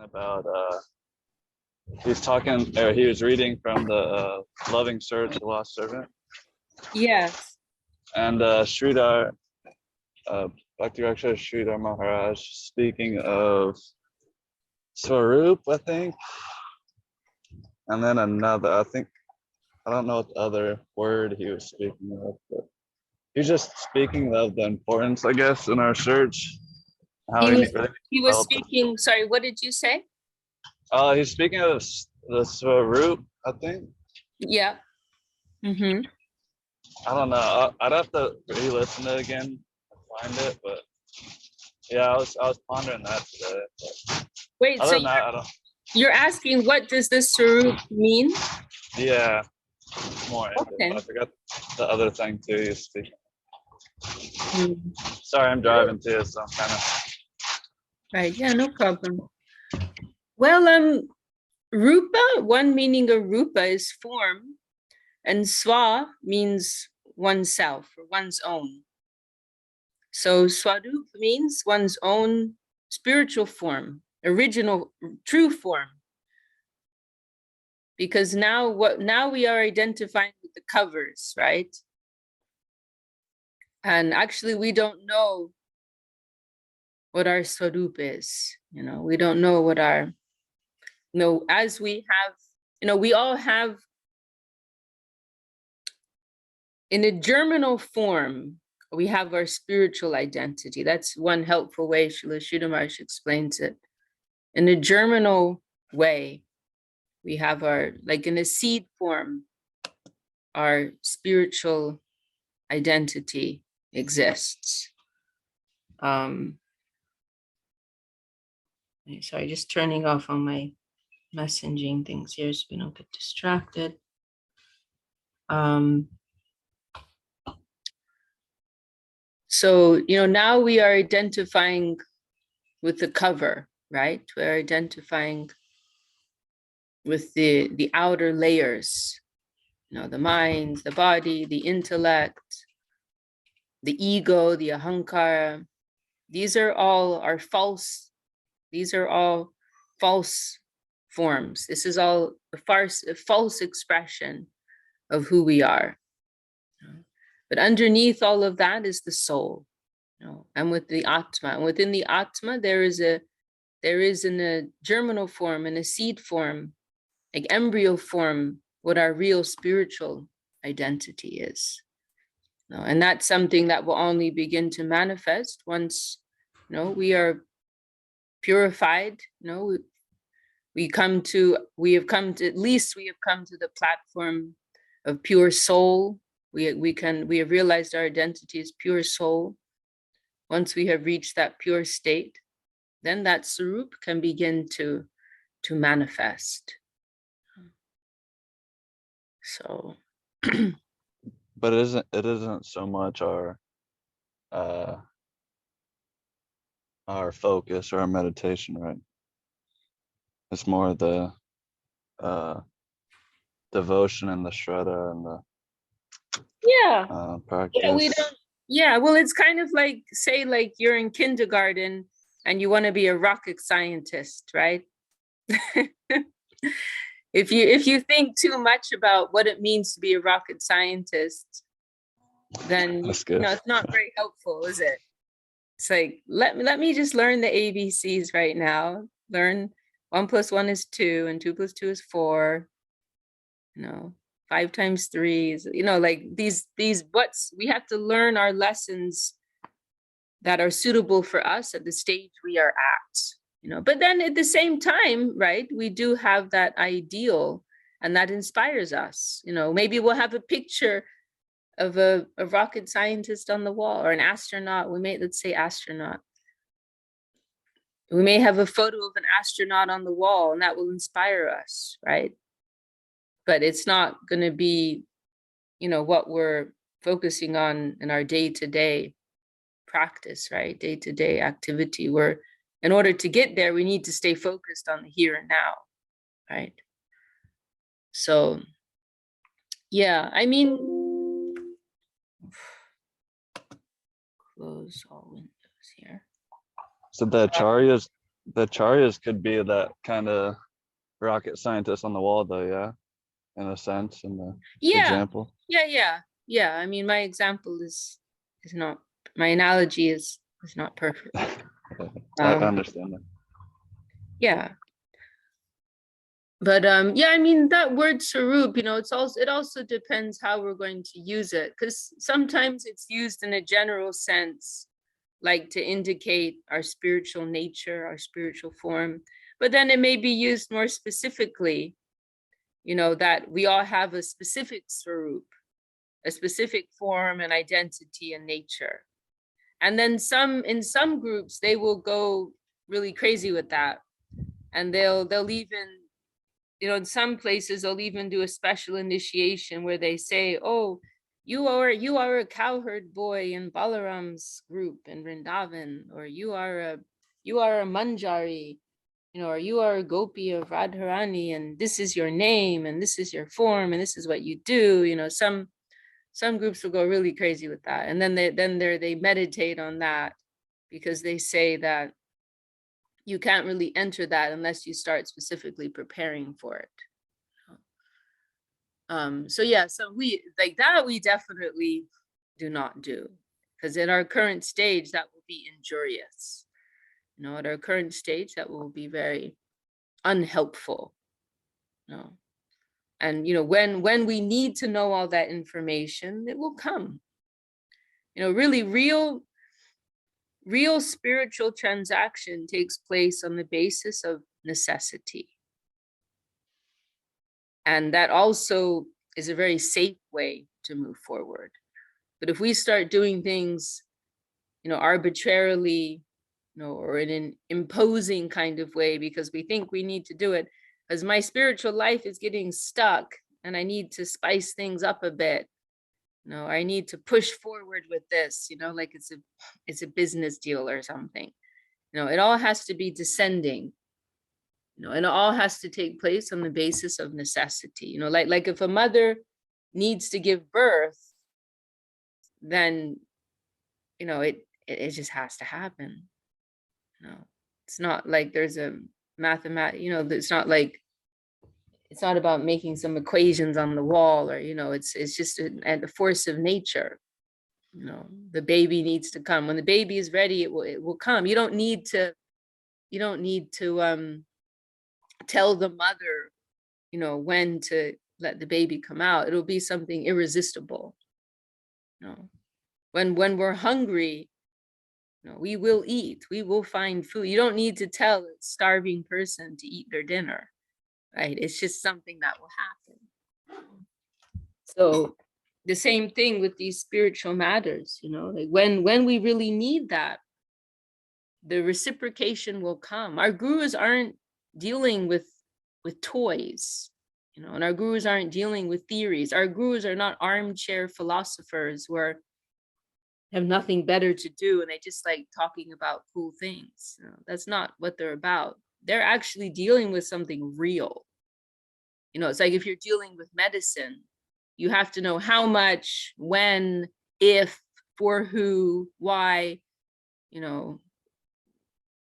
about he's talking, or he was reading from the Loving Search, the Lost Servant. Yes. And Sridhar, Bhakti Raksha Sridhar Maharaj, speaking of Swarup, I think. And then another, I don't know what the other word he was speaking of, but he's just speaking of the importance, I guess, in our search. How He was speaking, sorry, what did you say? He's speaking of the Swarup, I think. Yeah. Mm-hmm. I don't know. I'd have to re-listen to it again and find it, but yeah, I was pondering that today. Wait, so you're asking what does this Swarup mean? Yeah, more. Okay. I forgot the other thing too. You speaking. Sorry, I'm driving too, so I'm kind of. Right. Yeah, no problem. Well, rupa, one meaning of rupa is form, and swa means oneself or one's own. So swarup means one's own spiritual form, original, true form. Because now we are identifying with the covers, right? And actually we don't know what our swarup is. We don't know what our, as we have, we all have in a germinal form, we have our spiritual identity. That's one helpful way Srila Sridhar Maharaj explains it. In a germinal way, we have our, like in a seed form, our spiritual identity exists. Sorry, just turning off on my messaging things here so we don't get distracted. So, now we are identifying with the cover, right? We're identifying with the outer layers, the mind, the body, the intellect, the ego, the ahankara. These are all false forms. This is all a false expression of who we are. But underneath all of that is the soul, and with the Atma. And within the Atma, there is in a germinal form, in a seed form, like embryo form, what our real spiritual identity is. And that's something that will only begin to manifest once, we are purified. We have come to the platform of pure soul. We have realized our identity is pure soul. Once we have reached that pure state, then that Swarup can begin to manifest. So but it isn't so much our focus or our meditation, right? It's more the devotion and the shraddha and the practice. Well, it's kind of like, say, like you're in kindergarten and you want to be a rocket scientist, right? If you think too much about what it means to be a rocket scientist, then it's not very helpful, is it? It's like, let me just learn the ABCs right now. Learn 1 + 1 is 2, and 2 + 2 is 4. 5 times 3 is, like these we have to learn our lessons that are suitable for us at the stage we are at. But then at the same time, right, we do have that ideal, and that inspires us. Maybe we'll have a picture of a rocket scientist on the wall, or an astronaut. Let's say astronaut. We may have a photo of an astronaut on the wall, and that will inspire us, right? But it's not going to be, what we're focusing on in our day-to-day practice, right? Day-to-day activity. In order to get there, we need to stay focused on the here and now, right? So, yeah, close all windows here. So the acharyas the Acharyas could be that kind of rocket scientist on the wall, though, yeah, in a sense, in the example. Yeah. I mean, my example is not, my analogy is not perfect. I understand that. Yeah. But yeah, I mean, that word sarup, you know, it also depends how we're going to use it, because sometimes it's used in a general sense, like to indicate our spiritual nature, our spiritual form. But then it may be used more specifically, you know, that we all have a specific sarup, a specific form and identity and nature. And then in some groups, they will go really crazy with that. And they'll even, you know, in some places they'll even do a special initiation where they say, oh, you are a cowherd boy in Balaram's group in Vrindavan, or you are a Manjari, you know, or you are a gopi of Radharani, and this is your name, and this is your form, and this is what you do. You know, some groups will go really crazy with that, and then they meditate on that, because they say that you can't really enter that unless you start specifically preparing for it. So yeah, so we like that, we definitely do not do, because in our current stage that will be injurious. You know, at our current stage that will be very unhelpful. You know, and you know, when we need to know all that information, it will come. You know, really real spiritual transaction takes place on the basis of necessity. And that also is a very safe way to move forward. But if we start doing things, you know, arbitrarily, you know, or in an imposing kind of way because we think we need to do it, as my spiritual life is getting stuck and I need to spice things up a bit, you know, I need to push forward with this, you know, like it's a business deal or something. You know, it all has to be descending. You know, and it all has to take place on the basis of necessity. You know, like if a mother needs to give birth, then, you know, it just has to happen. You know, it's not like there's a you know, it's not like, it's not about making some equations on the wall, or, you know, it's just a force of nature. You know, the baby needs to come. When the baby is ready, it will come. You don't need to tell the mother, you know, when to let the baby come out. It'll be something irresistible. You know, when we're hungry, you know, we will eat, we will find food. You don't need to tell a starving person to eat their dinner, right? It's just something that will happen. So the same thing with these spiritual matters, you know, like when we really need that, the reciprocation will come. Our gurus aren't dealing with toys, you know, and our gurus aren't dealing with theories. Our gurus are not armchair philosophers who have nothing better to do and they just like talking about cool things. You know, that's not what they're about. They're actually dealing with something real. You know, it's like if you're dealing with medicine, you have to know how much, when, if, for who, why, you know,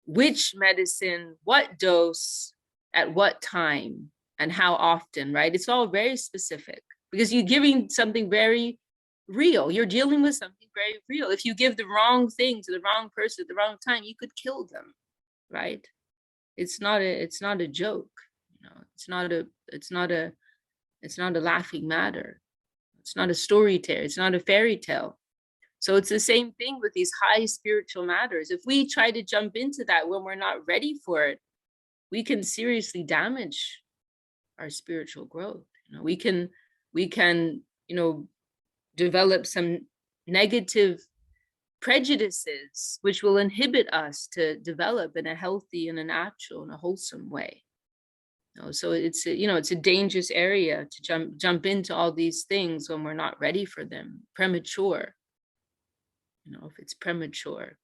which medicine, what dose, at what time, and how often, right? It's all very specific because you're giving something very real. You're dealing with something very real. If you give the wrong thing to the wrong person at the wrong time, you could kill them, right? It's not a joke. You know, it's not a laughing matter. It's not a story tale. It's not a fairy tale. So it's the same thing with these high spiritual matters. If we try to jump into that when we're not ready for it, we can seriously damage our spiritual growth. You know, we can, you know, develop some negative prejudices, which will inhibit us to develop in a healthy and a natural and a wholesome way. You know, so it's a dangerous area to jump into all these things when we're not ready for them, premature. You know, if it's premature.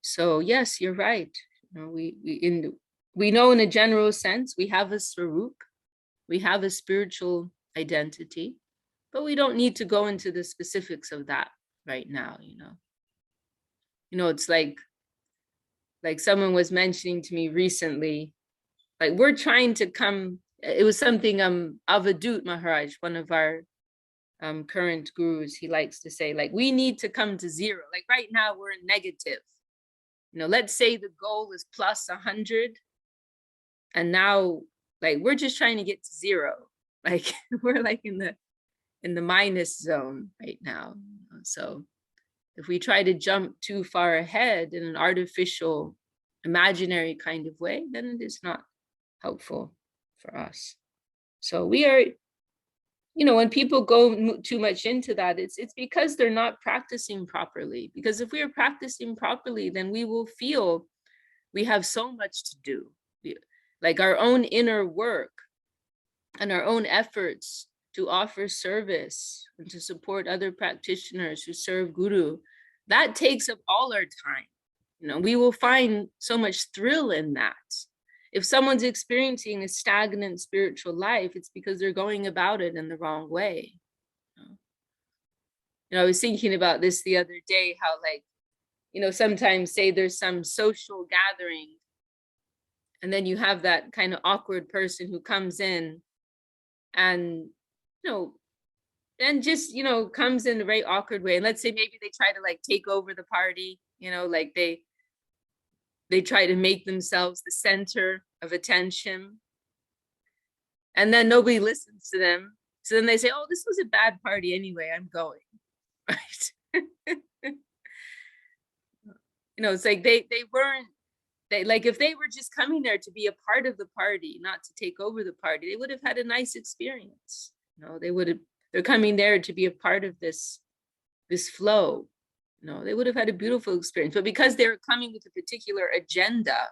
So yes, you're right. You know, we know in a general sense we have a swarup, we have a spiritual identity, but we don't need to go into the specifics of that right now. You know, it's like like someone was mentioning to me recently, like we're trying to come, it was something Avadut Maharaj, one of our current gurus, he likes to say, like, we need to come to zero. Like right now we're in negative. Let's say the goal is plus 100, and now like we're just trying to get to zero. Like we're like in the minus zone right now. So if we try to jump too far ahead in an artificial, imaginary kind of way, then it is not helpful for us. So we are, when people go too much into that, it's because they're not practicing properly. Because if we are practicing properly, then we will feel we have so much to do. Like our own inner work and our own efforts to offer service and to support other practitioners who serve Guru, that takes up all our time. We will find so much thrill in that. If someone's experiencing a stagnant spiritual life, it's because they're going about it in the wrong way. I was thinking about this the other day, how like, sometimes say there's some social gathering, and then you have that kind of awkward person who comes in and, and just, comes in a very awkward way. And let's say maybe they try to like take over the party, like they try to make themselves the center of attention. And then nobody listens to them. So then they say, oh, this was a bad party anyway, I'm going. Right? It's like they weren't, like if they were just coming there to be a part of the party, not to take over the party, they would have had a nice experience. They're coming there to be a part of this flow. They would have had a beautiful experience. But because they were coming with a particular agenda,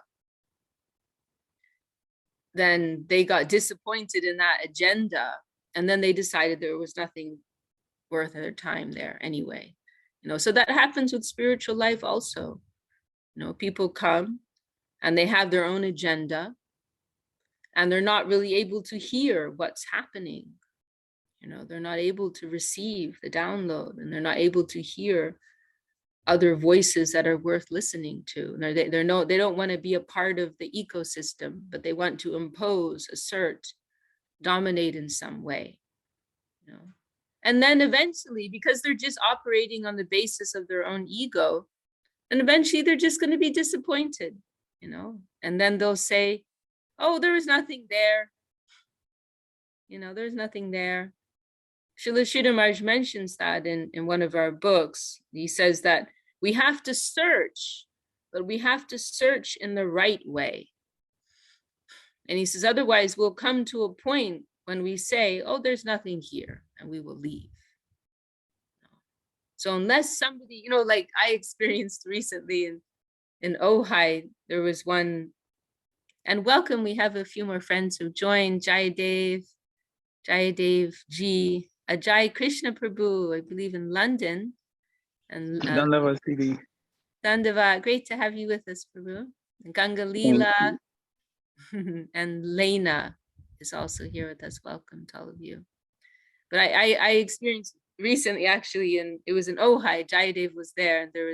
then they got disappointed in that agenda. And then they decided there was nothing worth their time there anyway. So that happens with spiritual life also. People come and they have their own agenda, and they're not really able to hear what's happening. They're not able to receive the download, and they're not able to hear other voices that are worth listening to. They don't want to be a part of the ecosystem, but they want to impose, assert, dominate in some way. And then eventually, because they're just operating on the basis of their own ego, and eventually they're just going to be disappointed, and then they'll say, oh, there was nothing there. There's nothing there. Srila Sridhar Maharaj mentions that in one of our books. He says that we have to search, but we have to search in the right way. And he says, otherwise we'll come to a point when we say, oh, there's nothing here, and we will leave. So unless somebody, like I experienced recently in Ojai, there was one, and welcome, we have a few more friends who joined, Jayadev G, Ajay Krishna Prabhu, I believe in London. And Dandava, great to have you with us, Prabhu. And Ganga Leela and Lena is also here with us. Welcome to all of you. But I experienced recently, actually, and it was in Ojai, Jayadev was there, and there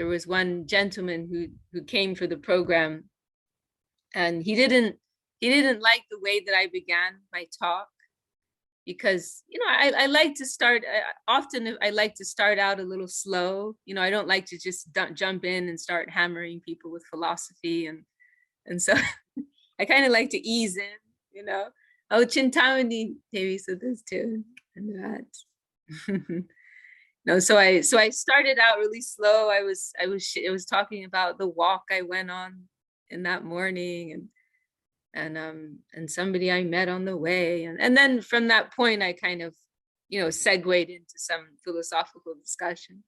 was one gentleman who came for the program, and he didn't like the way that I began my talk, because I like to start often. I like to start out a little slow. I don't like to just jump in and start hammering people with philosophy, and so I kind of like to ease in. Oh, Chintamani, Devi said this too, and that. So I started out really slow. I was talking about the walk I went on in that morning, and somebody I met on the way, and then from that point I kind of segued into some philosophical discussion.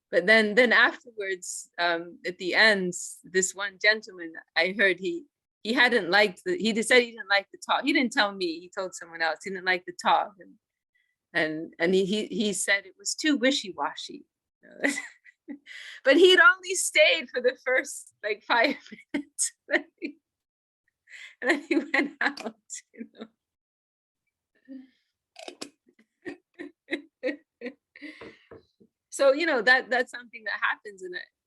But then afterwards, at the end, this one gentleman, I heard he hadn't liked he said he didn't like the talk. He didn't tell me, he told someone else he didn't like the talk, and he said it was too wishy-washy. But he'd only stayed for the first like 5 minutes. And then he went out, So, that's something that happens.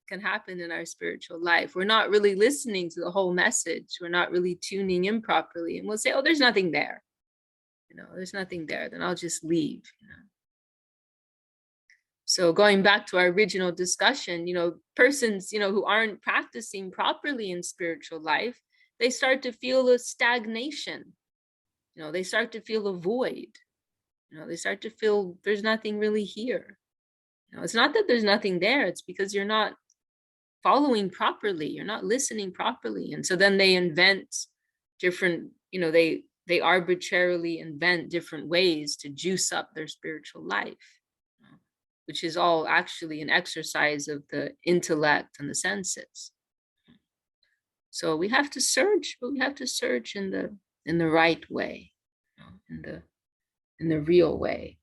can happen in our spiritual life. We're not really listening to the whole message. We're not really tuning in properly. And we'll say, oh, there's nothing there. There's nothing there. Then I'll just leave. So going back to our original discussion, persons, who aren't practicing properly in spiritual life, they start to feel a stagnation. They start to feel a void. They start to feel there's nothing really here. It's not that there's nothing there. It's because you're not following properly. You're not listening properly. And so then they invent different, they arbitrarily invent different ways to juice up their spiritual life, which is all actually an exercise of the intellect and the senses. So we have to search, but we have to search in the right way, in the real way.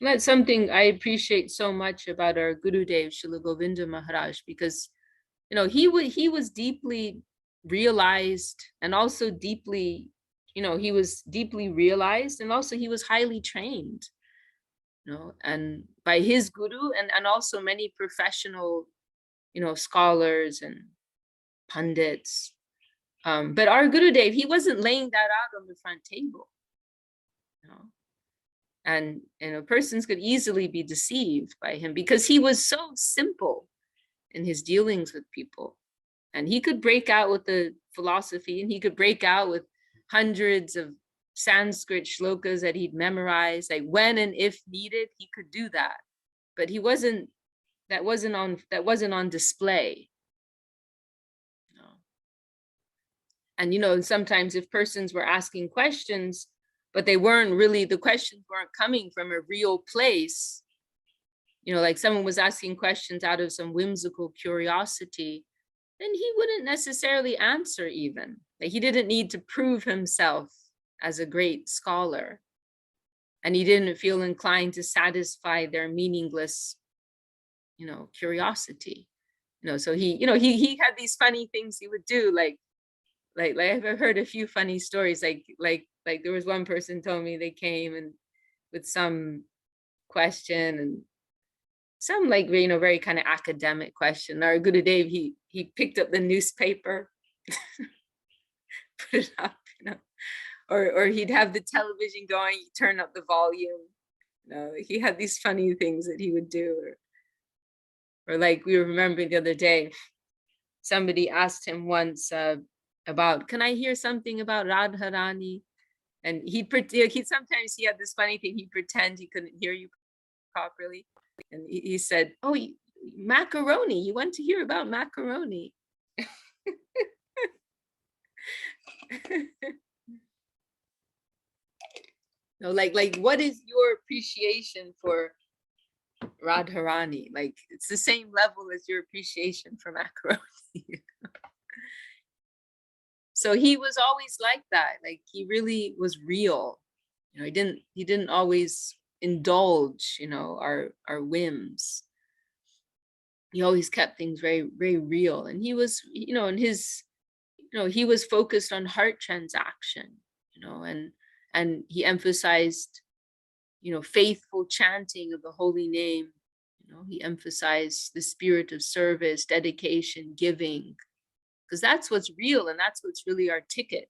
And that's something I appreciate so much about our Gurudev, Srila Govinda Maharaj, because he was deeply realized, and also deeply, he was deeply realized, and also he was highly trained, and by his guru, and also many professional, scholars and pundits. But our Gurudev, he wasn't laying that out on the front table, and persons could easily be deceived by him because he was so simple in his dealings with people. And he could break out with the philosophy, and he could break out with hundreds of Sanskrit shlokas that he'd memorized, like when and if needed, he could do that. But that wasn't on display. And sometimes if persons were asking questions, but the questions weren't coming from a real place, like someone was asking questions out of some whimsical curiosity, then he wouldn't necessarily answer even. Like he didn't need to prove himself as a great scholar. And he didn't feel inclined to satisfy their meaningless, curiosity. So he had these funny things he would do, like I've heard a few funny stories, like there was one person told me they came and with some question, and some very kind of academic question. Our Gurudev, he picked up the newspaper, put it up, or he'd have the television going, he'd turn up the volume. He had these funny things that he would do, or like we were remembering the other day, somebody asked him once about, can I hear something about Radharani? And sometimes he had this funny thing, he'd pretend he couldn't hear you properly. And he said, oh, macaroni, you want to hear about macaroni? Like what is your appreciation for Radharani? Like it's the same level as your appreciation for macaroni. So he was always like that. Like he really was real. He didn't always indulge, our whims. He always kept things very, very real. And he was, in his, he was focused on heart transaction, and he emphasized, faithful chanting of the holy name. He emphasized the spirit of service, dedication, giving, because that's what's real, and that's what's really our ticket,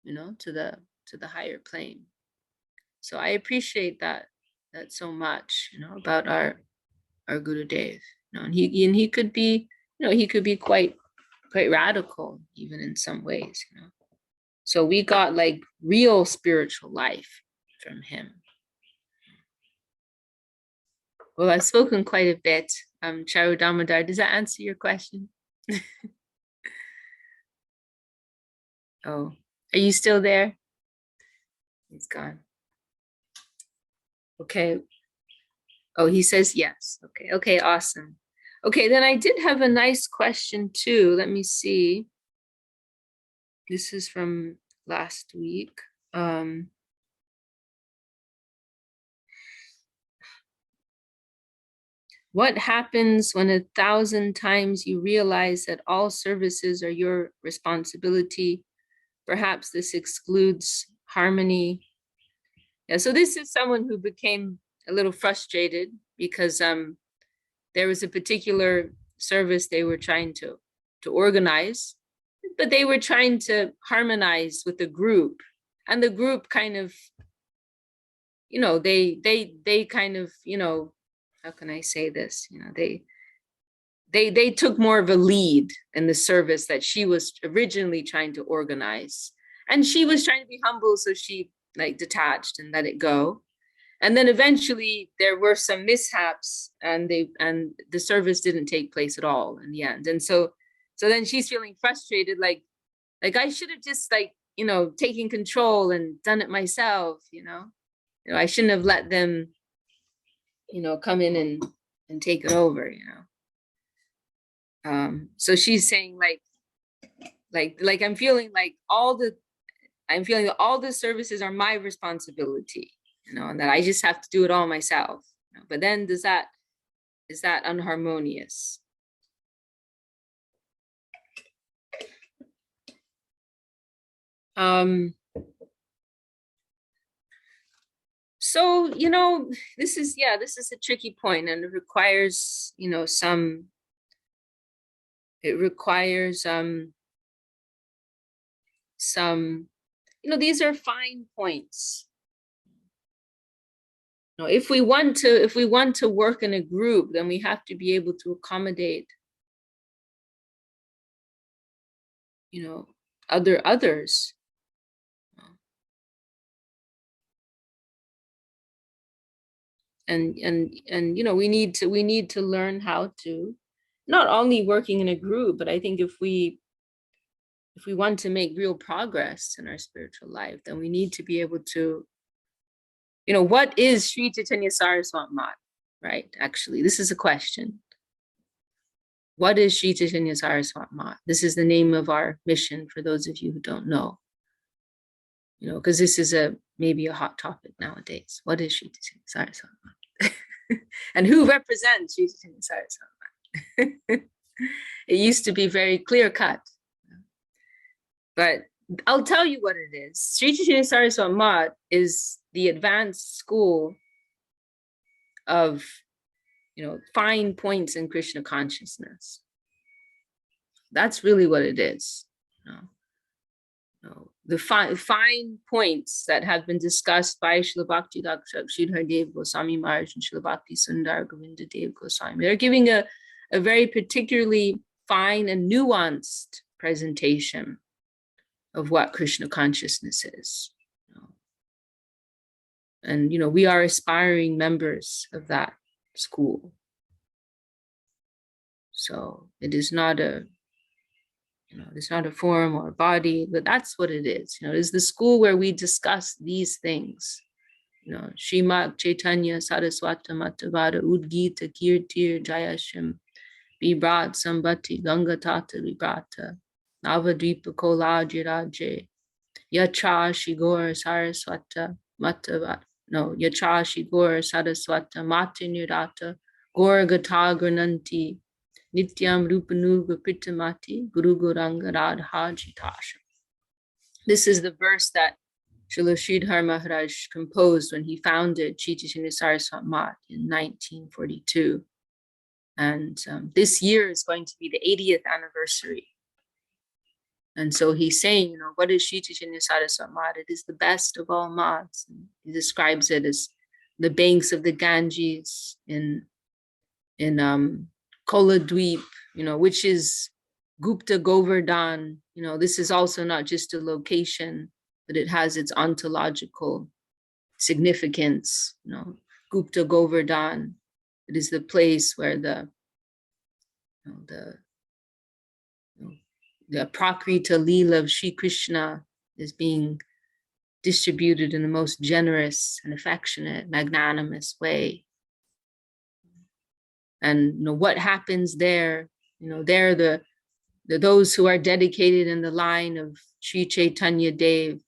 to the higher plane. So I appreciate that so much, about our Gurudev. And he could be, he could be quite radical even in some ways, So we got like real spiritual life from him. Well, I've spoken quite a bit. Charu Damodar, does that answer your question? Oh, are you still there? He's gone. Okay. Oh, he says yes. Okay, awesome. Okay, then I did have a nice question too. Let me see. This is from last week. What happens when 1,000 times you realize that all services are your responsibility? Perhaps this excludes harmony. Yeah, so this is someone who became a little frustrated because there was a particular service they were trying to organize, but they were trying to harmonize with the group, and the group kind of, they kind of, how can I say this? They took more of a lead in the service that she was originally trying to organize. And she was trying to be humble, so she like detached and let it go. And then eventually there were some mishaps, and the service didn't take place at all in the end. And so then she's feeling frustrated, like I should have just taken control and done it myself, I shouldn't have let them, come in and take it over, So she's saying I'm feeling that all the services are my responsibility, and that I just have to do it all myself. But then is that unharmonious? So, this is a tricky point, and it requires, some, these are fine points. If we want to work in a group, then we have to be able to accommodate, others. And we need to learn how to, not only working in a group, but I think if we want to make real progress in our spiritual life, then we need to be able to, what is Sri Chaitanya Saraswat Mat, right? Actually, this is a question. What is Sri Chaitanya Saraswat Mat? This is the name of our mission, for those of you who don't know. Because this is maybe a hot topic nowadays. What is Sri Chaitanya Saraswat Mat? And who represents Sri Chaitanya Saraswat Mat? It used to be very clear cut. But I'll tell you what it is. Sri Chaitanya Saraswat Mat is the advanced school of, fine points in Krishna consciousness. That's really what it is. The fine points that have been discussed by Srila Bhakti Dakshak, Sridhar Dev Goswami Maharaj, and Srila Bhakti Sundar Govinda Dev Goswami. They're giving a very particularly fine and nuanced presentation of what Krishna consciousness is. And, we are aspiring members of that school. So it is not it's not a form or a body, but that's what it is. It is the school where we discuss these things. Srimad Chaitanya Saraswata Matavada Udgita Kirtir Jayashim Vibrat Sambati Ganga Tata Vibrata Navadvipa Kola Jiraje Yacha Shigor Saraswata Matavada. No, Yacha Shigor Saraswata Matinirata Gorgata Grananti Nityam Rupanuga Pitamati Guru Guranga Radha Jitasha. This is the verse that Srila Sridhar Maharaj composed when he founded Sri Chaitanya Saraswat Mat in 1942. And this year is going to be the 80th anniversary. And so he's saying, what is Sri Chaitanya Saraswat Mat? It is the best of all mats. And he describes it as the banks of the Ganges in Koladweep, which is Gupta Govardhan. This is also not just a location, but it has its ontological significance. Gupta Govardhan, it is the place where the Prakrita Leela of Sri Krishna is being distributed in the most generous and affectionate, magnanimous way. And what happens there, they're those who are dedicated in the line of Sri Chaitanya Dev,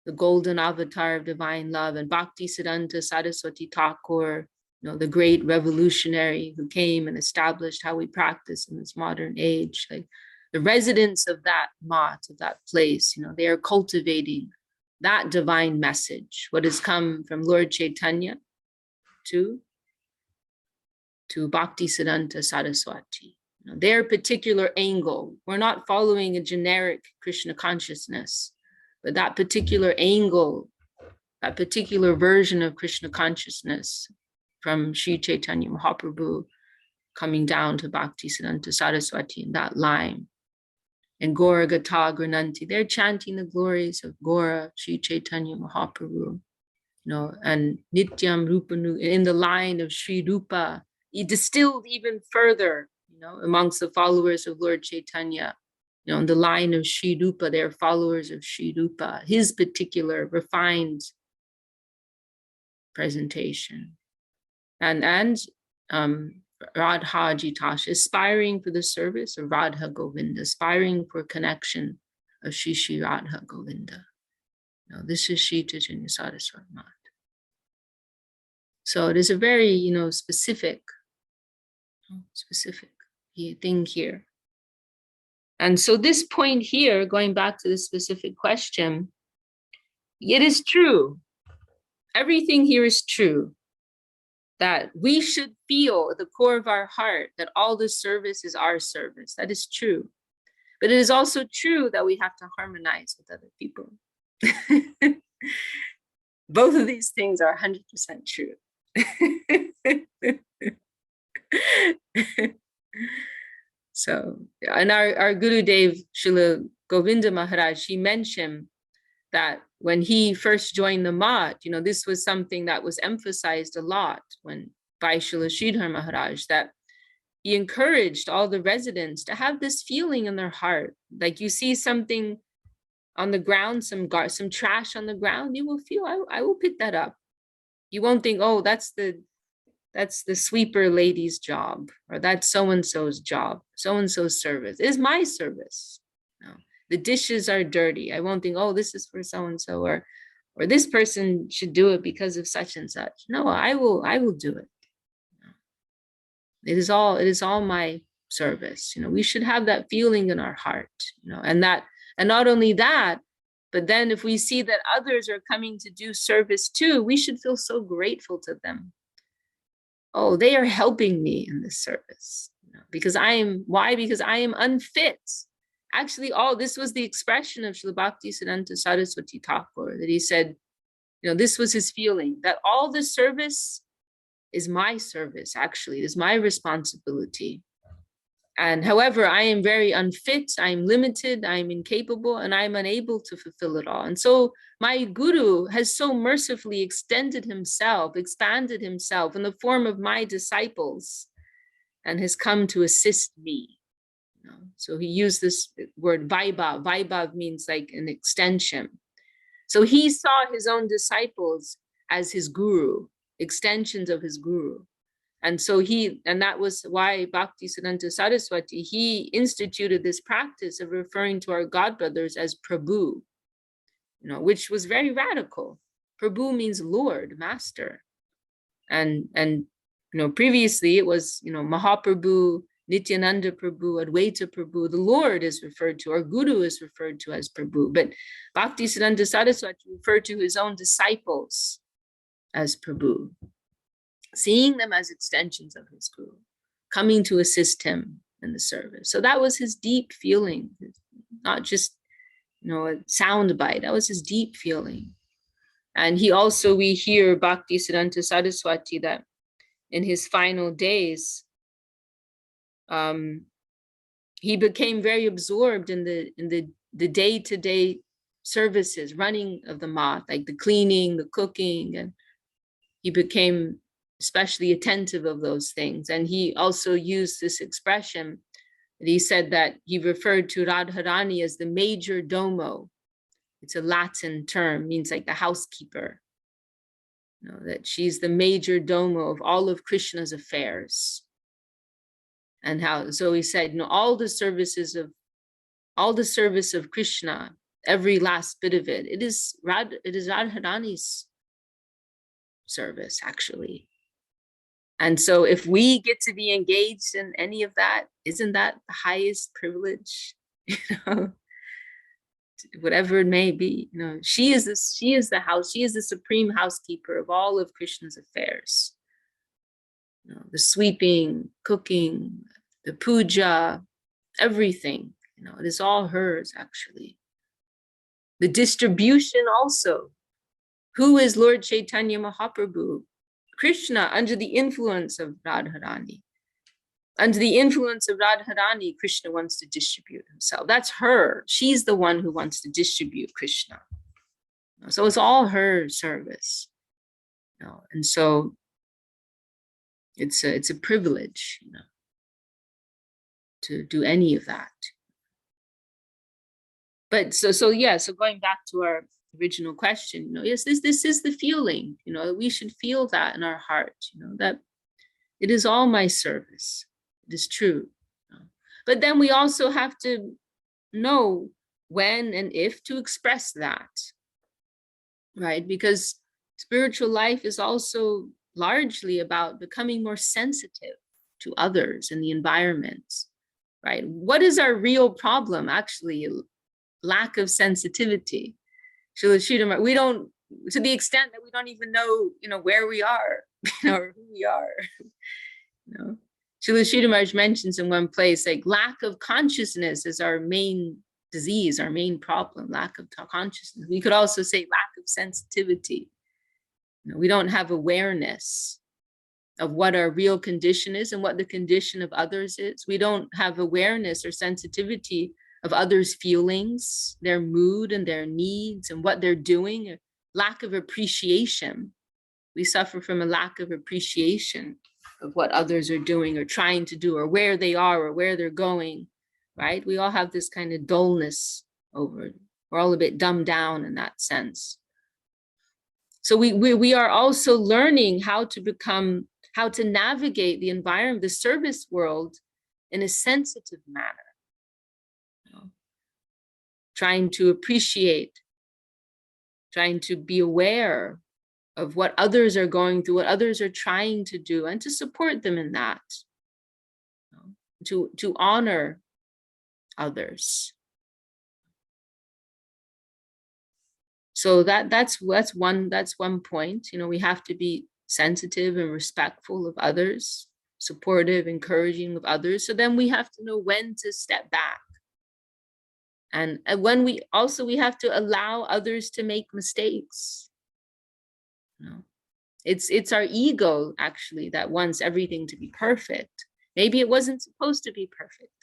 the golden avatar of divine love, and Bhakti Siddhanta Saraswati Thakur, the great revolutionary who came and established how we practice in this modern age. Like the residents of that mat, of that place, they are cultivating that divine message, what has come from Lord Chaitanya to to Bhakti Siddhanta Saraswati. Their particular angle. We're not following a generic Krishna consciousness, but that particular angle, that particular version of Krishna consciousness from Sri Chaitanya Mahaprabhu coming down to Bhakti Siddhanta Saraswati in that line. And Gora Gata Grananti, they're chanting the glories of Gora, Sri Chaitanya Mahaprabhu, and Nityam Rupanu in the line of Sri Rupa, he distilled even further, amongst the followers of Lord Chaitanya, in the line of Sri Rupa, they're followers of Sri Rupa, his particular refined presentation. And Radha Jitasha, aspiring for the service of Radha Govinda, aspiring for connection of Shri Shri Radha Govinda. This is Shri Chaitanya Saraswati Mat. So it is a very, specific thing here. And so this point here, going back to the specific question, it is true. Everything here is true. That we should feel at the core of our heart that all this service is our service. That is true. But it is also true that we have to harmonize with other people. Both of these things are 100% true. So, and our Gurudev, Srila Govinda Maharaj, he mentioned that when he first joined the Math, this was something that was emphasized a lot by Srila Sridhar Maharaj, that he encouraged all the residents to have this feeling in their heart. Like you see something on the ground, some trash on the ground, you will feel, I will pick that up. You won't think, oh, that's the sweeper lady's job, or that's so-and-so's job, so-and-so's service. It is my service. The dishes are dirty. I won't think, oh, this is for so-and-so, or this person should do it because of such and such. No, I will do it. It is all my service. We should have that feeling in our heart, and not only that, but then if we see that others are coming to do service too, we should feel so grateful to them. Oh, they are helping me in this service. Because I am unfit. Actually, this was the expression of Srila Bhakti Siddhanta Saraswati Thakur, that he said, this was his feeling, that all the service is my service, actually, it is my responsibility. And however, I am very unfit, I am limited, I am incapable, and I am unable to fulfill it all. And so my Guru has so mercifully expanded himself in the form of my disciples, and has come to assist me. So he used this word Vaibhav. Vaibhav means like an extension. So he saw his own disciples as his guru, extensions of his guru. And so that was why Bhakti Siddhanta Saraswati, he instituted this practice of referring to our godbrothers as Prabhu, which was very radical. Prabhu means Lord, Master. And previously it was, Mahaprabhu, Nityananda Prabhu, Advaita Prabhu, the Lord is referred to, our Guru is referred to as Prabhu, but Bhakti Siddhanta Saraswati referred to his own disciples as Prabhu, seeing them as extensions of his Guru, coming to assist him in the service. So that was his deep feeling, not just, a sound bite, that was his deep feeling. And we hear Bhakti Siddhanta Saraswati that in his final days, he became very absorbed in the day-to-day services, running of the Math, like the cleaning, the cooking, and he became especially attentive of those things. And he also used this expression that he said that he referred to Radharani as the major domo. It's a Latin term, means like the housekeeper. That she's the major domo of all of Krishna's affairs. And so he said, all the service of Krishna, every last bit of it, it is Radharani's service, actually. And so if we get to be engaged in any of that, isn't that the highest privilege? Whatever it may be, she is the supreme housekeeper of all of Krishna's affairs. The sweeping, cooking, the puja, everything, it is all hers actually. The distribution also. Who is Lord Chaitanya Mahaprabhu? Krishna, under the influence of Radharani. Under the influence of Radharani, Krishna wants to distribute himself. That's her. She's the one who wants to distribute Krishna. So it's all her service. And so it's a privilege, to do any of that. But so going back to our original question, yes, this is the feeling, we should feel that in our heart, that it is all my service. It is true. But then we also have to know when and if to express that, right? Because spiritual life is also largely about becoming more sensitive to others and the environment, right? What is our real problem? Actually, lack of sensitivity. We don't, to the extent that we don't even know, where we are, or who we are. Srila Sridhar Maharaj mentions in one place, like, lack of consciousness is our main disease, our main problem, lack of consciousness. We could also say lack of sensitivity. We don't have awareness of what our real condition is and what the condition of others is. We don't have awareness or sensitivity of others' feelings, their mood and their needs and what they're doing. Lack of appreciation. We suffer from a lack of appreciation of what others are doing or trying to do, or where they are or where they're going, right? We all have this kind of dullness over it. We're all a bit dumbed down in that sense. So we are also learning how to navigate the environment, the service world, in a sensitive manner. Trying to appreciate, trying to be aware of what others are going through, what others are trying to do, and to support them in that, to honor others. So that's one point. We have to be sensitive and respectful of others, supportive, encouraging of others. So then we have to know when to step back. And when we have to allow others to make mistakes. It's our ego actually that wants everything to be perfect. Maybe it wasn't supposed to be perfect.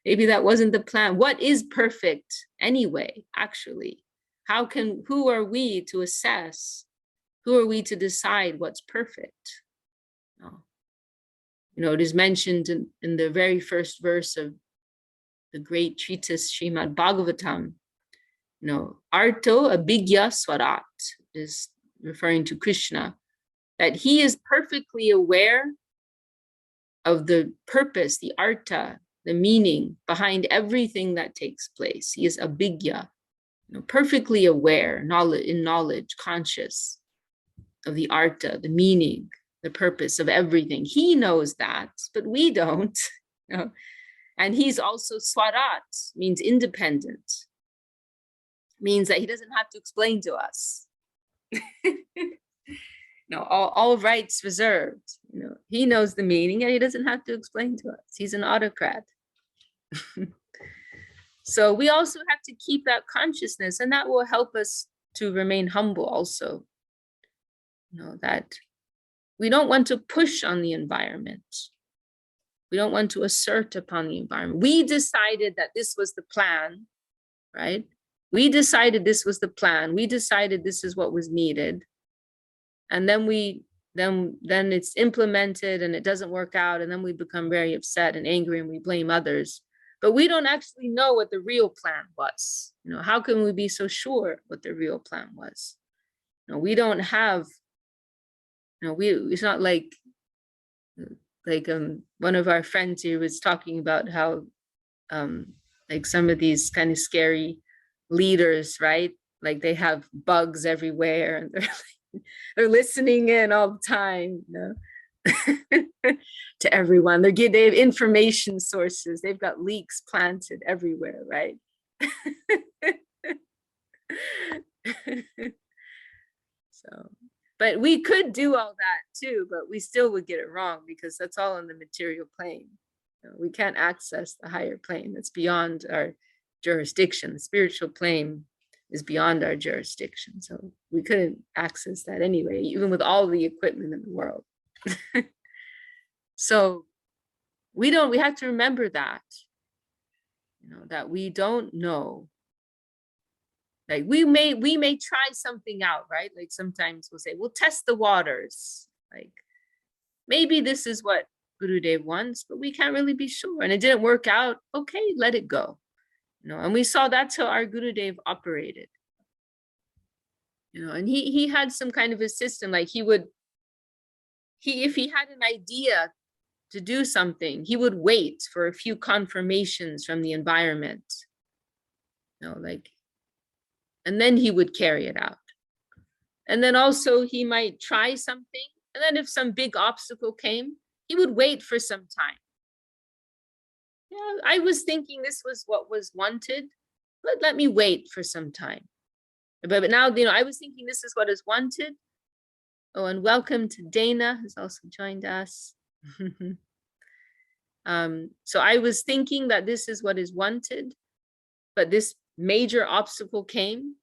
Maybe that wasn't the plan. What is perfect anyway, actually? Who are we to assess? Who are we to decide what's perfect? It is mentioned in the very first verse of the great treatise Srimad Bhagavatam, Arto Abhigya Swarat is referring to Krishna, that he is perfectly aware of the purpose, the artha, the meaning behind everything that takes place. He is abhigya, perfectly aware, in knowledge, conscious of the artha, the meaning, the purpose of everything. He knows that, but we don't. And he's also swarat, means independent, means that he doesn't have to explain to us. All rights reserved. He knows the meaning and he doesn't have to explain to us. He's an autocrat. So we also have to keep that consciousness, and that will help us to remain humble also. That we don't want to push on the environment. We don't want to assert upon the environment. We decided that this was the plan, right? We decided this was the plan. We decided this is what was needed. And then then it's implemented and it doesn't work out. And then we become very upset and angry and we blame others. But we don't actually know what the real plan was. How can we be so sure what the real plan was? We don't have, it's not like one of our friends here was talking about how like some of these kind of scary leaders, right? Like they have bugs everywhere and they're listening in all the time, to everyone. They have information sources. They've got leaks planted everywhere, right? So, But we could do all that too, but we still would get it wrong because that's all on the material plane. We can't access the higher plane. That's beyond our jurisdiction. The spiritual plane is beyond our jurisdiction. So we couldn't access that anyway, even with all the equipment in the world. So we have to remember that, that we don't know. Like we may try something out, right? Like sometimes we'll say, we'll test the waters. Like maybe this is what Gurudev wants, but we can't really be sure. And it didn't work out. Okay, let it go. And we saw that's how our Gurudev operated. And he had some kind of a system, like if he had an idea to do something, he would wait for a few confirmations from the environment. And then he would carry it out. And then also he might try something. And then if some big obstacle came, he would wait for some time. Yeah, I was thinking this was what was wanted, but let me wait for some time. But now, I was thinking this is what is wanted. Oh, and welcome to Dana, who's also joined us. So I was thinking that this is what is wanted, but this major obstacle came,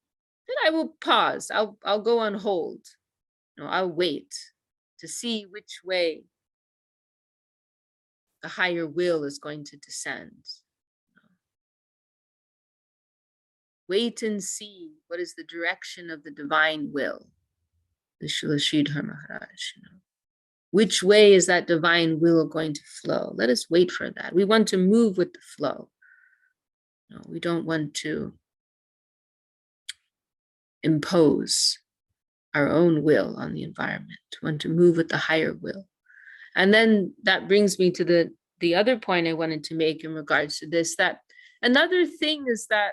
then I will pause. I'll go on hold. I'll wait to see which way the higher will is going to descend. Wait and see what is the direction of the divine will. The Srila Sridhar Maharaj. Which way is that divine will going to flow? Let us wait for that. We want to move with the flow. We don't want to impose our own will on the environment. We want to move with the higher will. And then that brings me to the other point I wanted to make in regards to this, that another thing is that,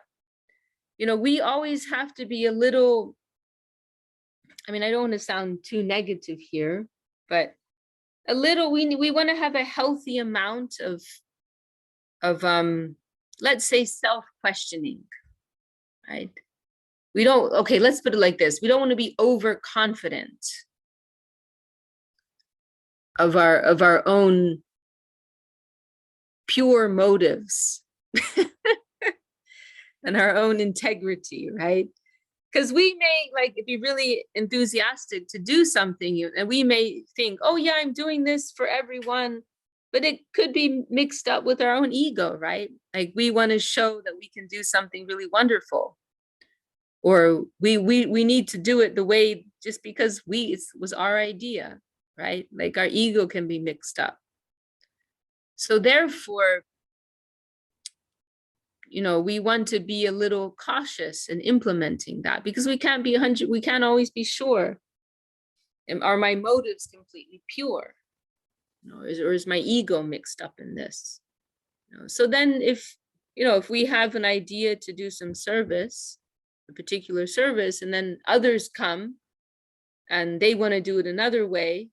we always have to be a little, I don't want to sound too negative here, but a little, we want to have a healthy amount of let's say self-questioning, right? Let's put it like this. We don't want to be overconfident of our own pure motives and our own integrity, right? Because we may, be really enthusiastic to do something, and we may think, oh yeah, I'm doing this for everyone, but it could be mixed up with our own ego, right? Like we want to show that we can do something really wonderful, or we need to do it the way just because it was our idea, right? Like our ego can be mixed up. So therefore, we want to be a little cautious in implementing that, because we can't always be sure. Are my motives completely pure? Or is my ego mixed up in this? So then if we have an idea to do some service, a particular service, and then others come and they want to do it another way,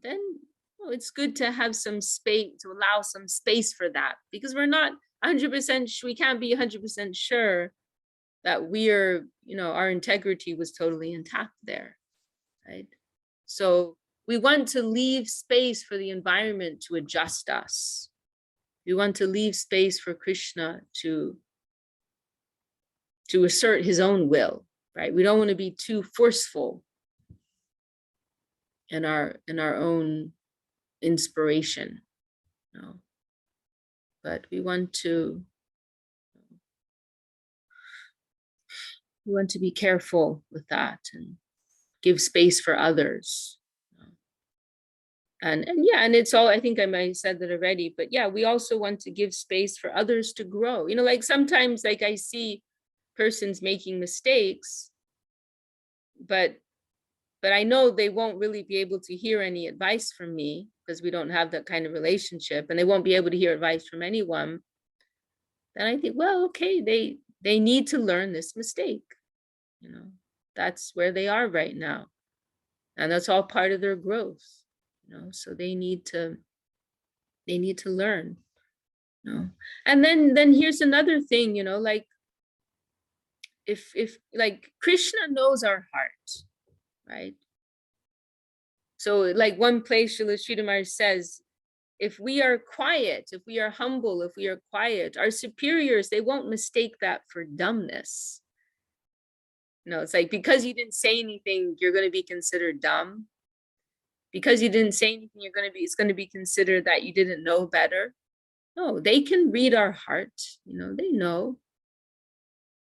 then it's good to have some space, to allow some space for that, because we're not 100%, we can't be 100% sure that we're, our integrity was totally intact there, right? So we want to leave space for the environment to adjust us. We want to leave space for Krishna to assert his own will, right? We don't want to be too forceful in our own inspiration, but we want to be careful with that and give space for others. And it's all, I think I might have said that already, but yeah, we also want to give space for others to grow. Like sometimes, like I see persons making mistakes, but I know they won't really be able to hear any advice from me, because we don't have that kind of relationship, and they won't be able to hear advice from anyone. Then I think, well, okay, they need to learn this mistake. That's where they are right now, and that's all part of their growth. So they need to learn. And then here's another thing, like if like Krishna knows our heart, right? So like one place Srila Sridhar Maharaj says, if we are quiet, if we are humble, if we are quiet, our superiors, they won't mistake that for dumbness. You know, it's like, because you didn't say anything, you're going to be considered dumb. Because you didn't say anything, it's going to be considered that you didn't know better. No, they can read our heart, you know, they know.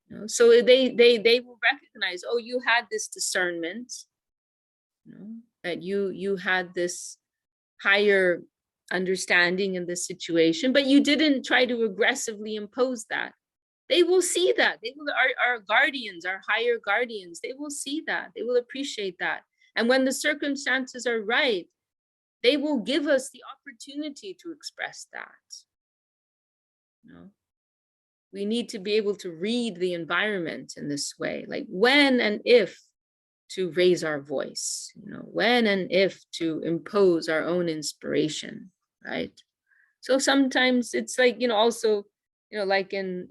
You know, so they will recognize, oh, you had this discernment, you know, that you had this higher understanding in this situation, but you didn't try to aggressively impose that. They will see that. They will, our guardians, our higher guardians, they will see that. They will appreciate that. And when the circumstances are right, they will give us the opportunity to express that. You know, we need to be able to read the environment in this way, like when and if to raise our voice, you know, when and if to impose our own inspiration, right? So sometimes it's like, you know, also, you know, like in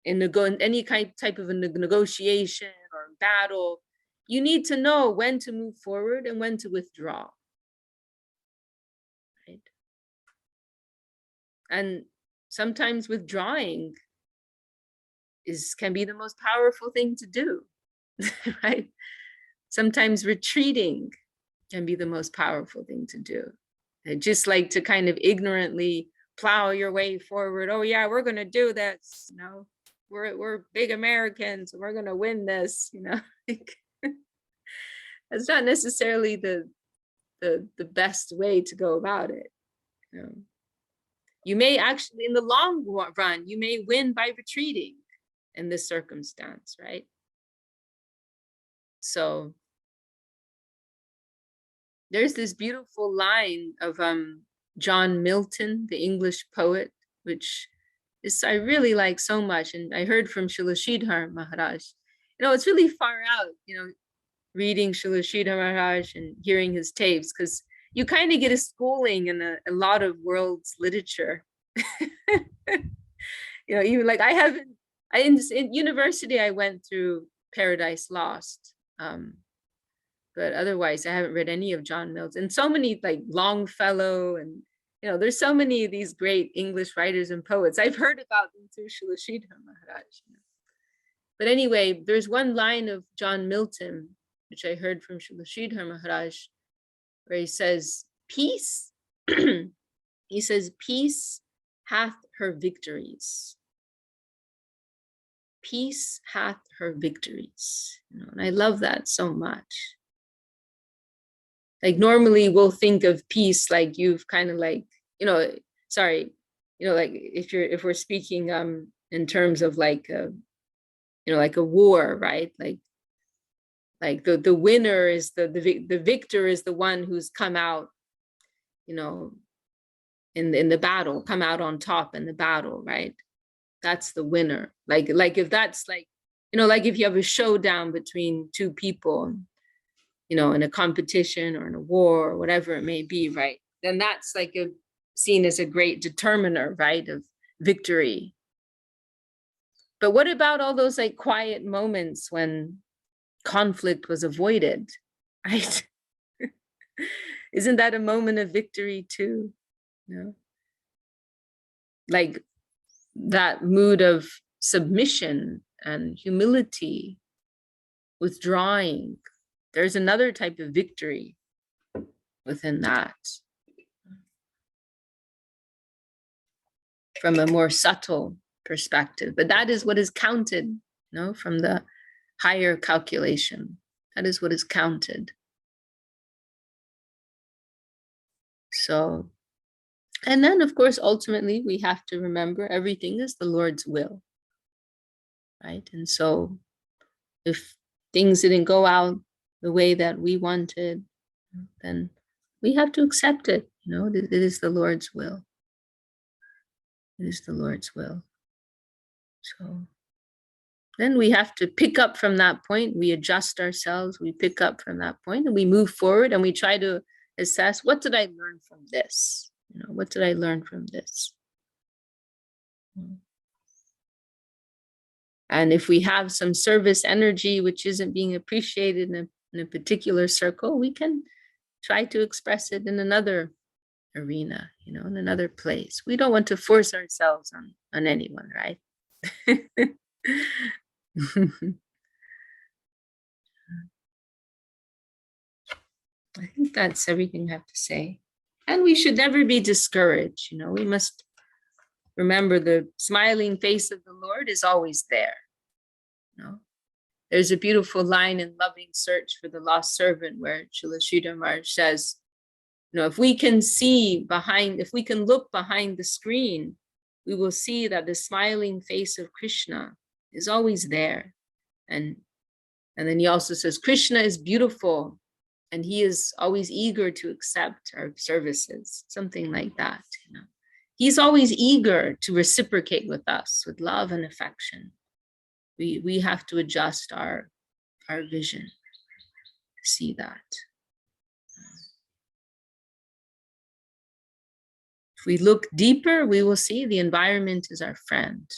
any type of a negotiation or battle, you need to know when to move forward and when to withdraw, right? And sometimes withdrawing can be the most powerful thing to do, right? Sometimes retreating can be the most powerful thing to do. And just like to kind of ignorantly plow your way forward. Oh yeah, we're gonna do this. You know, we're big Americans. We're gonna win this. You know, it's not necessarily the best way to go about it. You know, you may actually, in the long run, you may win by retreating in this circumstance, right? So there's this beautiful line of John Milton, the English poet, which is I really like so much. And I heard from Srila Sridhar Maharaj. You know, it's really far out, you know, reading Srila Sridhar Maharaj and hearing his tapes, because you kind of get a schooling in a lot of world's literature. You know, even like in university, I went through Paradise Lost. But otherwise, I haven't read any of John Milton. And so many like Longfellow, and you know, there's so many of these great English writers and poets. I've heard about them through Srila Sridhar Maharaj. You know. But anyway, there's one line of John Milton, which I heard from Srila Sridhar Maharaj, where he says, peace, he says, peace hath her victories. Peace hath her victories. You know, and I love that so much. Like normally we'll think of peace like you've kind of like, you know, sorry, you know, like if we're speaking in terms of like you know, like a war, right? Like the winner is the victor is the one who's come out, you know, in the battle, come out on top in the battle, right? That's the winner. Like if that's like, you know, like if you have a showdown between two people, you know, in a competition or in a war or whatever it may be, right? Then that's like seen as a great determiner, right, of victory. But what about all those like quiet moments when conflict was avoided, right? Isn't that a moment of victory too? You know? Like that mood of submission and humility, withdrawing. There's another type of victory within that. From a more subtle perspective, but that is what is counted, you know, from the higher calculation. That is what is counted. So, and then of course, ultimately we have to remember everything is the Lord's will, right? And so if things didn't go out the way that we wanted, then we have to accept it. You know, it is the Lord's will. It is the Lord's will. So then we have to pick up from that point. We adjust ourselves. We pick up from that point and we move forward and we try to assess, what did I learn from this? You know, what did I learn from this? And if we have some service energy which isn't being appreciated in a in a particular circle, we can try to express it in another arena, in another place. We don't want to force ourselves on anyone, right? I think that's everything I have to say. And we should never be discouraged. We must remember the smiling face of the Lord is always there. There's a beautiful line in Loving Search for the Lost Servant where Srila Sridhar Maharaj says, if we can look behind the screen, we will see that the smiling face of Krishna is always there. And then he also says, Krishna is beautiful and he is always eager to accept our services, something like that. He's always eager to reciprocate with us with love and affection. We have to adjust our vision to see that. If we look deeper, we will see the environment is our friend.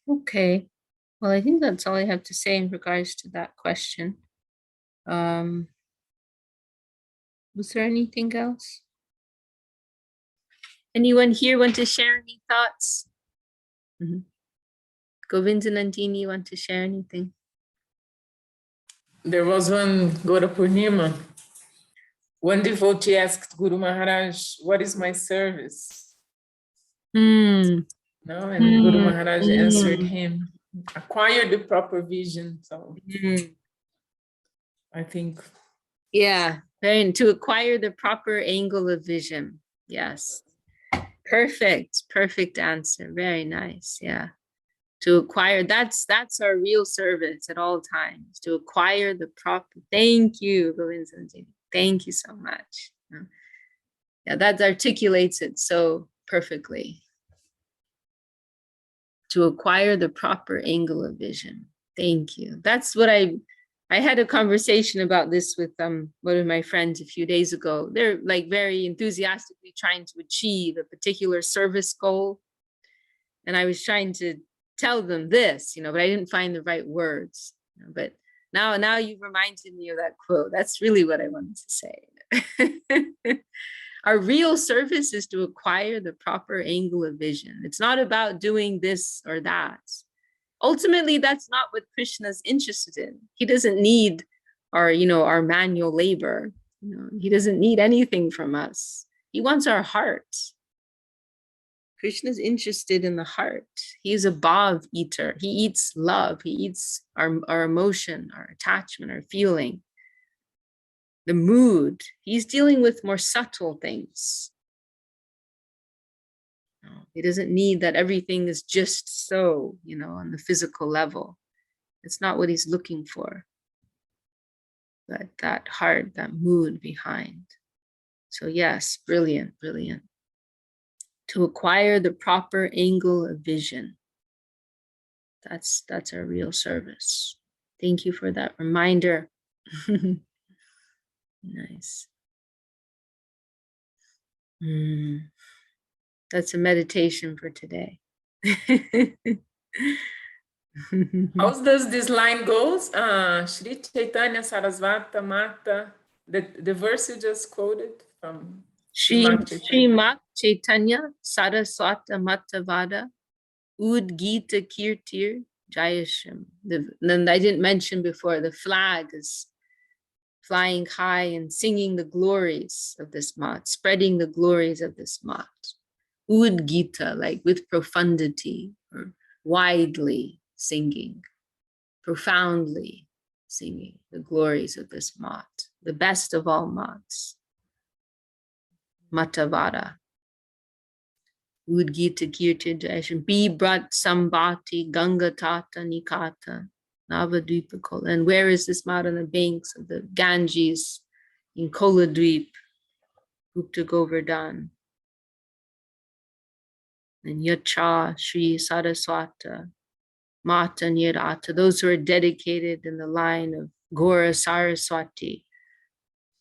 Okay, well, I think that's all I have to say in regards to that question. Was there anything else? Anyone here want to share any thoughts? Govinda Nandini, you want to share anything? There was one Gora Purnima. One devotee asked Guru Maharaj, what is my service? And Guru Maharaj answered him, acquire the proper vision. So I think. Yeah, to acquire the proper angle of vision. Yes. Perfect answer. Very nice. Yeah. To acquire, that's our real service at all times, to acquire the proper. Thank you, Govinda. Thank you so much. Yeah, that articulates it so perfectly. To acquire the proper angle of vision. Thank you. That's what I had a conversation about this with one of my friends a few days ago. They're like very enthusiastically trying to achieve a particular service goal. And I was trying to tell them this, but I didn't find the right words. But now you've reminded me of that quote. That's really what I wanted to say. Our real service is to acquire the proper angle of vision. It's not about doing this or that. Ultimately, that's not what Krishna's interested in. He doesn't need our manual labor. He doesn't need anything from us. He wants our heart. Krishna's interested in the heart. He's a bhav eater. He eats love. He eats our emotion, our attachment, our feeling, the mood. He's dealing with more subtle things. He doesn't need that everything is just so, on the physical level. It's not what he's looking for. But that heart, that mood behind. So yes, brilliant, brilliant. To acquire the proper angle of vision. That's our real service. Thank you for that reminder. Nice. That's a meditation for today. How does this line goes? Shri Chaitanya Sarasvata Mata, the verse you just quoted from Srimat Chaitanya Saraswata Matavada Ud Gita Kirtir Jayasham. Then I didn't mention before, the flag is flying high and singing the glories of this mat, spreading the glories of this mat. Ud Gita, like with profundity, or widely singing, profoundly singing the glories of this mat, the best of all mats. Matavada. Ud Gita Kirti Jayasham. Bibrat Sambhati Ganga Tata Nikata Navadvipakol. And where is this mat? On the banks of the Ganges in Koladweep, Gupta Govardhan. And Yacha Sri Saraswata Mata Nirata, those who are dedicated in the line of Gora Saraswati,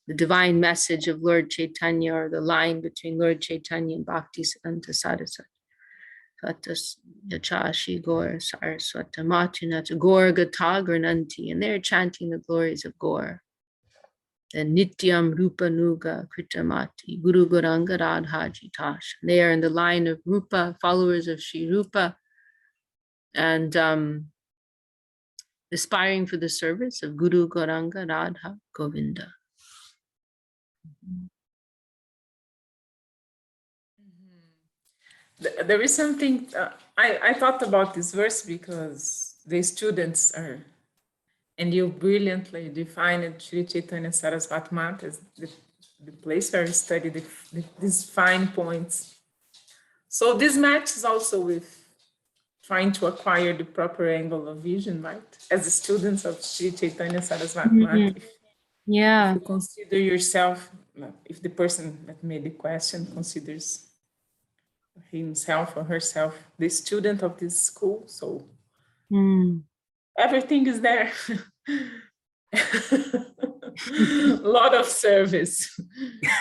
the divine message of Lord Chaitanya, or the line between Lord Chaitanya and Bhakti Siddhanta Saraswati. Satas Yachashi Gaur Saraswata Machinata Gaur Gata Grananti, and they're chanting the glories of Gaur. And Nityam Rupa Nuga Kritamati Guru Goranga Radhaji Tash. They are in the line of Rupa, followers of Sri Rupa, and aspiring for the service of Guru Goranga Radha Govinda. There is something, I thought about this verse because the students are, and you brilliantly defined Sri Chaitanya Saraswati Math as the place where you study these fine points. So this matches also with trying to acquire the proper angle of vision, right? As the students of Sri Chaitanya Saraswati Math, if you consider yourself, if the person that made the question considers himself or herself the student of this school, so everything is there. A lot of service,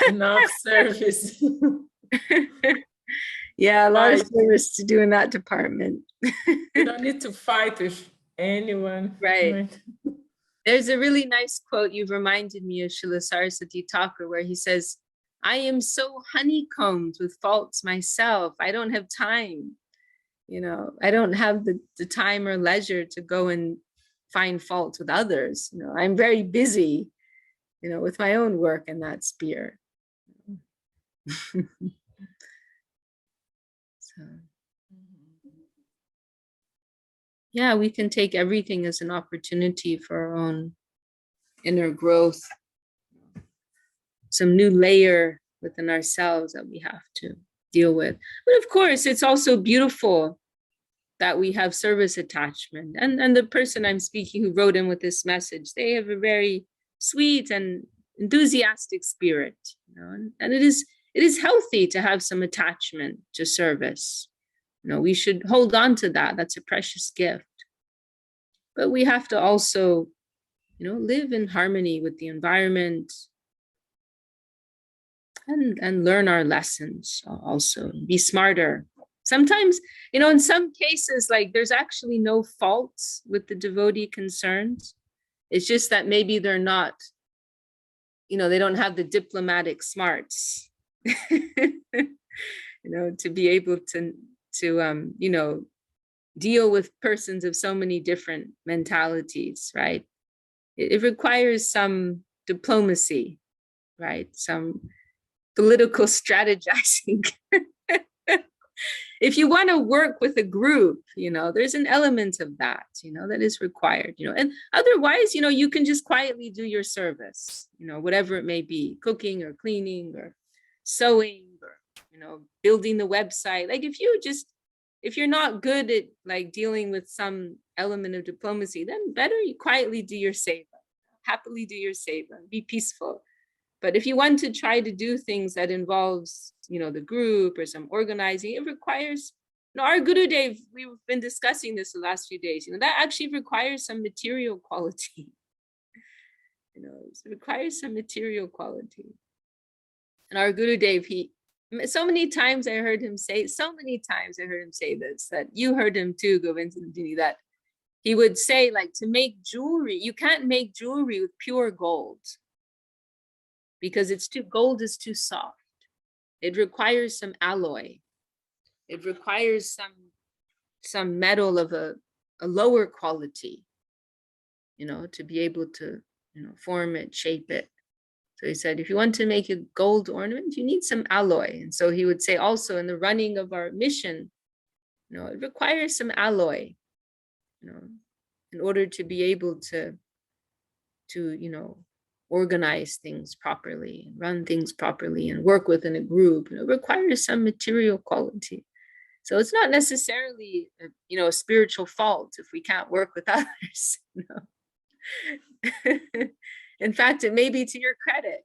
enough service. Yeah, a lot of service to do in that department. You don't need to fight with anyone. Right. There's a really nice quote. You've reminded me of Srila Saraswati Thakur, where he says, I am so honeycombed with faults myself. I don't have time. I don't have the time or leisure to go and find fault with others. I'm very busy, with my own work in that sphere. So, yeah, we can take everything as an opportunity for our own inner growth, some new layer within ourselves that we have to deal with. But of course, it's also beautiful that we have service attachment. And the person I'm speaking who wrote in with this message, they have a very sweet and enthusiastic spirit, and it is healthy to have some attachment to service. We should hold on to that. That's a precious gift. But we have to also, live in harmony with the environment and learn our lessons also, be smarter. Sometimes, in some cases, like there's actually no faults with the devotee concerned. It's just that maybe they're not, they don't have the diplomatic smarts, to be able to deal with persons of so many different mentalities, right? It requires some diplomacy, right? Some political strategizing. If you want to work with a group, there's an element of that, that is required, and otherwise, you can just quietly do your service, whatever it may be, cooking or cleaning or sewing or, building the website. Like if you're not good at like dealing with some element of diplomacy, then better you quietly do your seva, happily do your seva, be peaceful. But if you want to try to do things that involves, the group or some organizing, it requires, our Guru Dev, we've been discussing this the last few days, that actually requires some material quality. It requires some material quality. And our Guru Dev, so many times I heard him say this, that you heard him too, Govindandini, that he would say, like, to make jewelry, you can't make jewelry with pure gold, because gold is too soft. It requires some alloy. It requires some metal of a lower quality, to be able to, form it, shape it. So he said, if you want to make a gold ornament, you need some alloy. And so he would say also in the running of our mission, it requires some alloy, in order to be able to organize things properly, run things properly, and work within a group. It requires some material quality. So it's not necessarily, a spiritual fault if we can't work with others. In fact, it may be to your credit.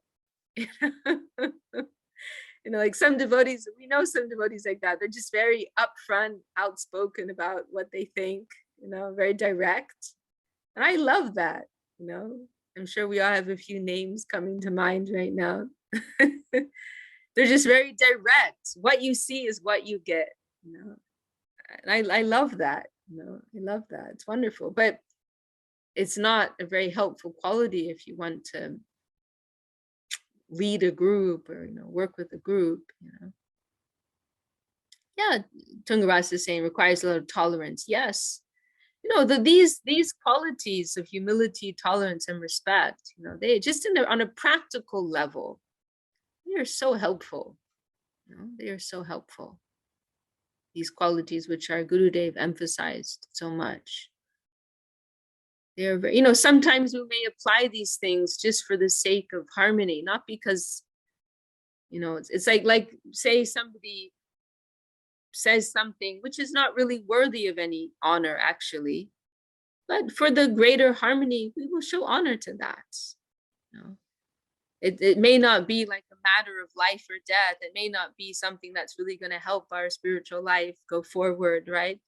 Like some devotees, we know some devotees like that. They're just very upfront, outspoken about what they think, very direct. And I love that, I'm sure we all have a few names coming to mind right now. They're just very direct. What you see is what you get, you know. And I love that, you know, I love that. It's wonderful, but it's not a very helpful quality if you want to lead a group or, you know, work with a group, you know. Yeah, Tungaras is saying requires a lot of tolerance. Yes, you know, these qualities of humility, tolerance, and respect, you know, they just on a practical level, they are so helpful. You know, they are so helpful. These qualities which our Gurudev emphasized so much. They're very, you know, sometimes we may apply these things just for the sake of harmony, not because, you know, it's like say somebody says something which is not really worthy of any honor actually, but for the greater harmony, we will show honor to that. You know, it may not be like a matter of life or death. It may not be something that's really going to help our spiritual life go forward, right?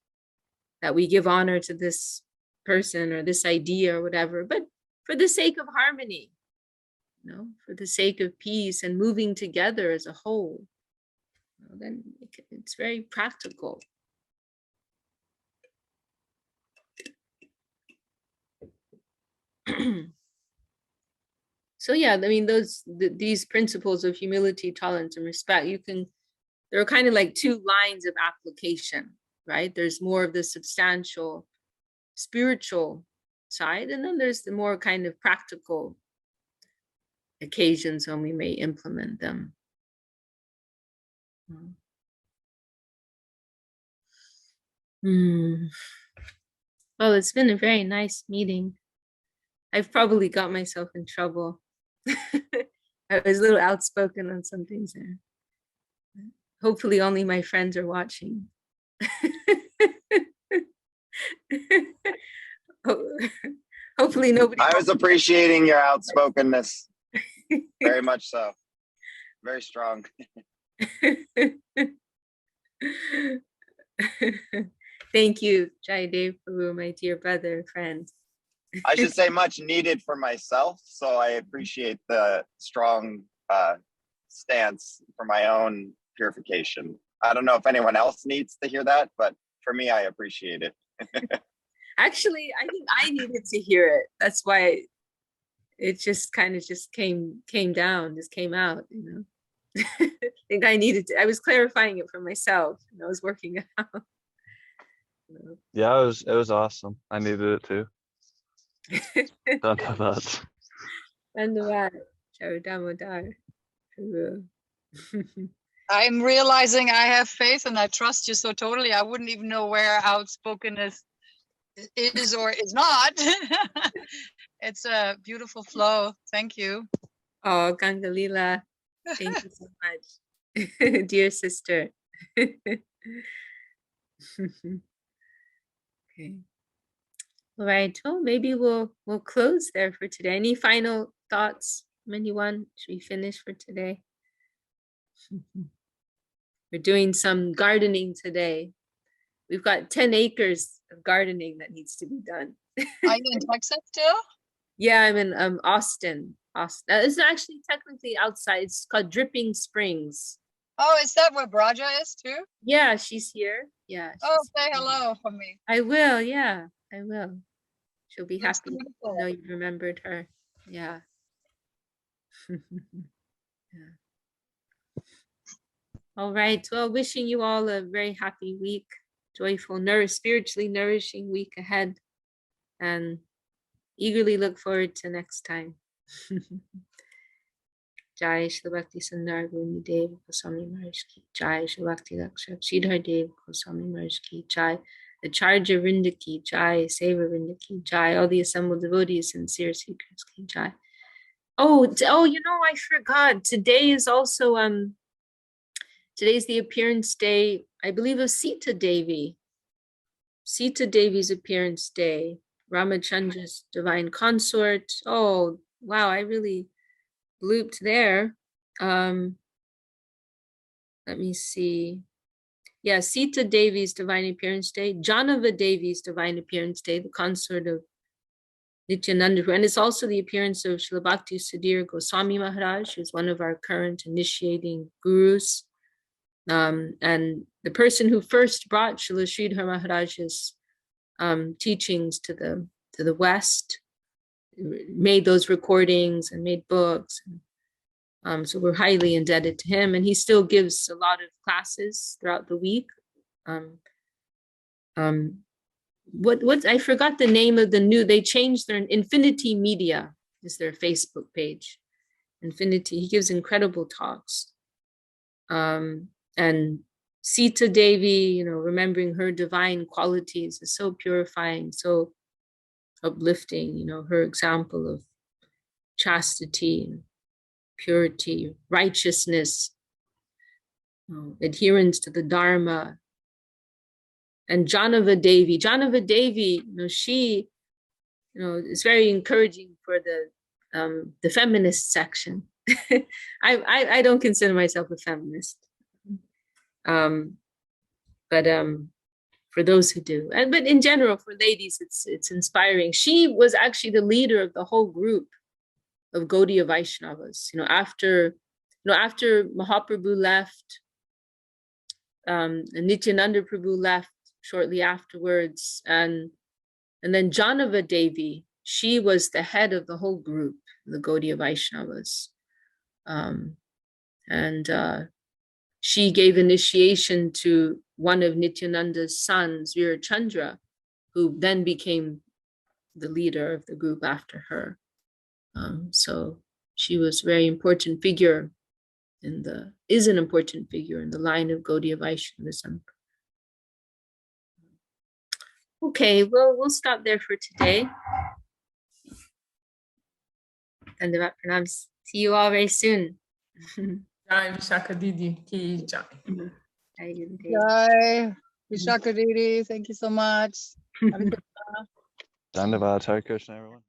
That we give honor to this person or this idea or whatever, but for the sake of harmony, you know, for the sake of peace and moving together as a whole, you know, then it's very practical. So yeah, I mean, these principles of humility, tolerance, and respect, there are kind of like two lines of application, right? There's more of the substantial spiritual side, and then there's the more kind of practical occasions when we may implement them. Well, it's been a very nice meeting. I've probably got myself in trouble. I was a little outspoken on some things there. Hopefully only my friends are watching. Hopefully nobody. I was appreciating your outspokenness. Very much so. Very strong. Thank you, Jayadev Prabhu, my dear brother, friend. I should say much needed for myself. So I appreciate the strong stance for my own purification. I don't know if anyone else needs to hear that, but for me, I appreciate it. Actually, I think I needed to hear it. That's why it just kind of just came down, just came out, you know. I think I was clarifying it for myself, and I was working it out. You know. Yeah, it was awesome. I needed it too. Don't know that. I'm realizing I have faith and I trust you so totally. I wouldn't even know where outspokenness is or is not. It's a beautiful flow. Thank you. Oh, Gangalila, thank you so much, dear sister. Okay. All right. Well, maybe we'll close there for today. Any final thoughts from anyone? Should we finish for today? We're doing some gardening today. We've got 10 acres of gardening that needs to be done. Are you in Texas still? Yeah, I'm in Austin. It's actually technically outside. It's called Dripping Springs. Oh, is that where Braja is too? Yeah, she's here. Yeah. Oh, say hello for me. I will. Yeah, I will. She'll be That's happy beautiful. to know you remembered her. Yeah. Yeah. All right. Well, wishing you all a very happy week, joyful, spiritually nourishing week ahead, and eagerly look forward to next time. Jai Shri Bhakti Sundar Guruni Dev Goswami Maharaj Ki Jai, Shri Bhakti Lakshya Sridhar Dev Goswami Maharaj Ki Jai, the Charger Vrinda Ki Jai, Seva Vrinda Ki Jai, all the assembled devotees, sincere seekers Ki Jai. Oh, you know, I forgot. Today is also today's the appearance day, I believe, of Sita Devi. Sita Devi's appearance day, Ramachandra's divine consort. Oh, wow, I really looped there. Let me see. Yeah, Sita Devi's divine appearance day, Janava Devi's divine appearance day, the consort of Nityananda, and it's also the appearance of Srila Bhakti Sudhir Goswami Maharaj, who's one of our current initiating gurus. And the person who first brought Srila Sridhar Maharaj's teachings to the West, made those recordings and made books. So we're highly indebted to him, and he still gives a lot of classes throughout the week. What I forgot the name of they changed their Infinity Media is their Facebook page. Infinity, he gives incredible talks. And Sita Devi, remembering her divine qualities is so purifying, so uplifting, her example of chastity, purity, righteousness, adherence to the Dharma. And Janava Devi, she, is very encouraging for the feminist section. I don't consider myself a feminist. But for those who do, but in general for ladies, it's inspiring. She was actually the leader of the whole group of Gaudiya Vaishnavas. After Mahaprabhu left, and Nityananda Prabhu left shortly afterwards, and then Janava Devi, she was the head of the whole group, the Gaudiya Vaishnavas, and she gave initiation to one of Nityananda's sons, Veera Chandra, who then became the leader of the group after her. So she was a very important figure is an important figure in the line of Gaudiya Vaishnavism. Okay, well, we'll stop there for today. Dandavat pranams. See you all very soon. Jai Vishakha Didi ki jai. Jai Vishakha Didi, thank you so much. Dandavat, Hare Krishna, everyone.